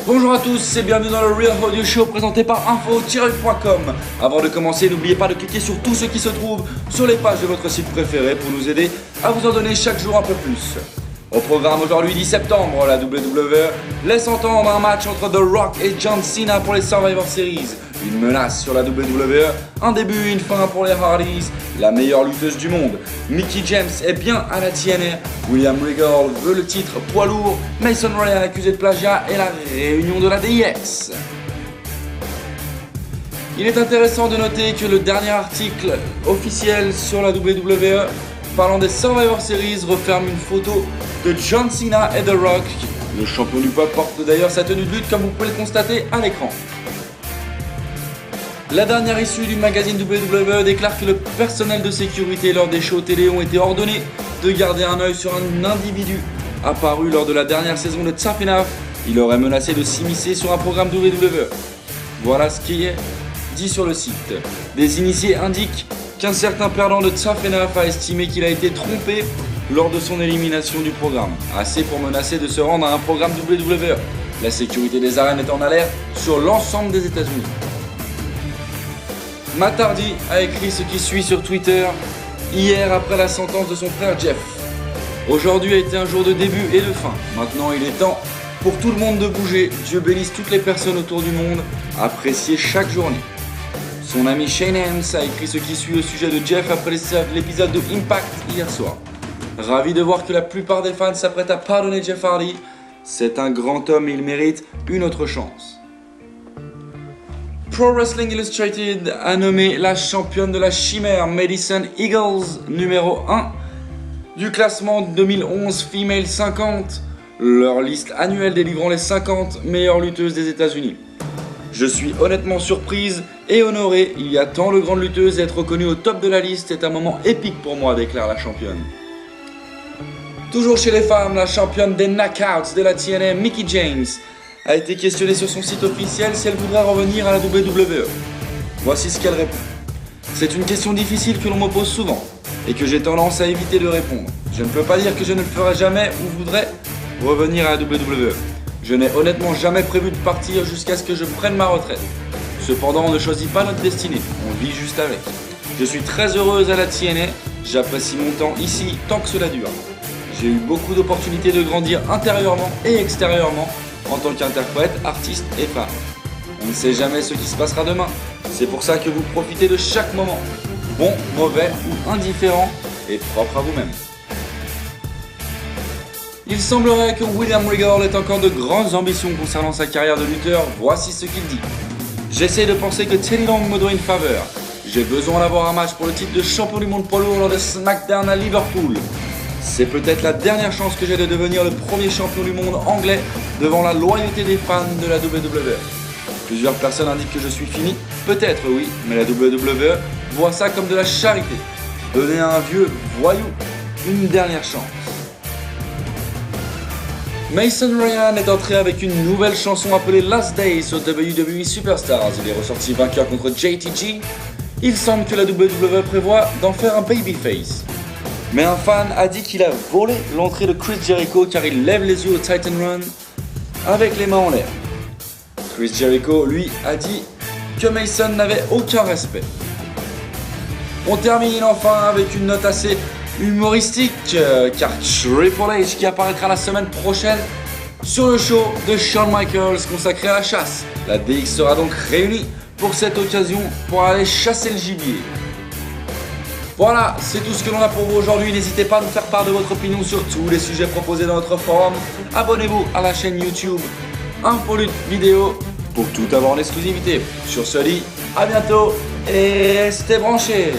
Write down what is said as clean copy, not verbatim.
Bonjour à tous et bienvenue dans le Real Audio Show présenté par info-point.com. Avant de commencer, n'oubliez pas de cliquer sur tout ce qui se trouve sur les pages de votre site préféré pour nous aider à vous en donner chaque jour un peu plus. Au programme aujourd'hui 10 septembre, la WWE laisse entendre un match entre The Rock et John Cena pour les Survivor Series. Une menace sur la WWE, un début et une fin pour les Hardys, la meilleure lutteuse du monde. Mickie James est bien à la TNA, William Regal veut le titre poids lourd, Mason Ryan accusé de plagiat et la réunion de la DIX. Il est intéressant de noter que le dernier article officiel sur la WWE parlant des Survivor Series referme une photo de John Cena et The Rock. Le champion du pop porte d'ailleurs sa tenue de lutte comme vous pouvez le constater à l'écran. La dernière issue du magazine WWE déclare que le personnel de sécurité lors des shows télé ont été ordonnés de garder un œil sur un individu apparu lors de la dernière saison de Tough Enough. Il aurait menacé de s'immiscer sur un programme WWE. Voilà ce qui est dit sur le site. Des initiés indiquent qu'un certain perdant de Tough Enough a estimé qu'il a été trompé lors de son élimination du programme. Assez pour menacer de se rendre à un programme WWE. La sécurité des arènes est en alerte sur l'ensemble des États-Unis. Matt Hardy a écrit ce qui suit sur Twitter hier après la sentence de son frère Jeff. Aujourd'hui a été un jour de début et de fin. Maintenant il est temps pour tout le monde de bouger. Dieu bénisse toutes les personnes autour du monde. Appréciez chaque journée. Son ami Shane Helms a écrit ce qui suit au sujet de Jeff après l'épisode de Impact hier soir. Ravi de voir que la plupart des fans s'apprêtent à pardonner Jeff Hardy. C'est un grand homme et il mérite une autre chance. Pro Wrestling Illustrated a nommé la championne de la chimère Madison Eagles numéro 1 du classement 2011 Female 50, leur liste annuelle délivrant les 50 meilleures lutteuses des États-Unis. Je suis honnêtement surprise et honorée, il y a tant de grandes lutteuses et être reconnue au top de la liste est un moment épique pour moi, déclare la championne. Toujours chez les femmes, la championne des Knockouts de la TNA, Mickie James, a été questionnée sur son site officiel si elle voudrait revenir à la WWE. Voici ce qu'elle répond. C'est une question difficile que l'on me pose souvent et que j'ai tendance à éviter de répondre. Je ne peux pas dire que je ne le ferai jamais ou voudrais revenir à la WWE. Je n'ai honnêtement jamais prévu de partir jusqu'à ce que je prenne ma retraite. Cependant, on ne choisit pas notre destinée, on vit juste avec. Je suis très heureuse à la TNA, j'apprécie mon temps ici tant que cela dure. J'ai eu beaucoup d'opportunités de grandir intérieurement et extérieurement en tant qu'interprète, artiste et femme. On ne sait jamais ce qui se passera demain. C'est pour ça que vous profitez de chaque moment, bon, mauvais ou indifférent, et propre à vous-même. Il semblerait que William Regal ait encore de grandes ambitions concernant sa carrière de lutteur. Voici ce qu'il dit. J'essaie de penser que Teddy Long me doit une faveur. J'ai besoin d'avoir un match pour le titre de champion du monde poids lourd lors de SmackDown à Liverpool. C'est peut-être la dernière chance que j'ai de devenir le premier champion du monde anglais devant la loyauté des fans de la WWE. Plusieurs personnes indiquent que je suis fini. Peut-être oui, mais la WWE voit ça comme de la charité. Donner à un vieux voyou une dernière chance. Mason Ryan est entré avec une nouvelle chanson appelée Last Day sur WWE Superstars. Il est ressorti vainqueur contre JTG. Il semble que la WWE prévoit d'en faire un babyface. Mais un fan a dit qu'il a volé l'entrée de Chris Jericho car il lève les yeux au Titan Run avec les mains en l'air. Chris Jericho, lui, a dit que Mason n'avait aucun respect. On termine enfin avec une note assez humoristique car Triple H qui apparaîtra la semaine prochaine sur le show de Shawn Michaels consacré à la chasse. La DX sera donc réunie pour cette occasion pour aller chasser le gibier. Voilà, c'est tout ce que l'on a pour vous aujourd'hui. N'hésitez pas à nous faire part de votre opinion sur tous les sujets proposés dans notre forum. Abonnez-vous à la chaîne YouTube Infolutte Vidéo pour tout avoir en exclusivité. Sur ce dit, à bientôt et restez branchés.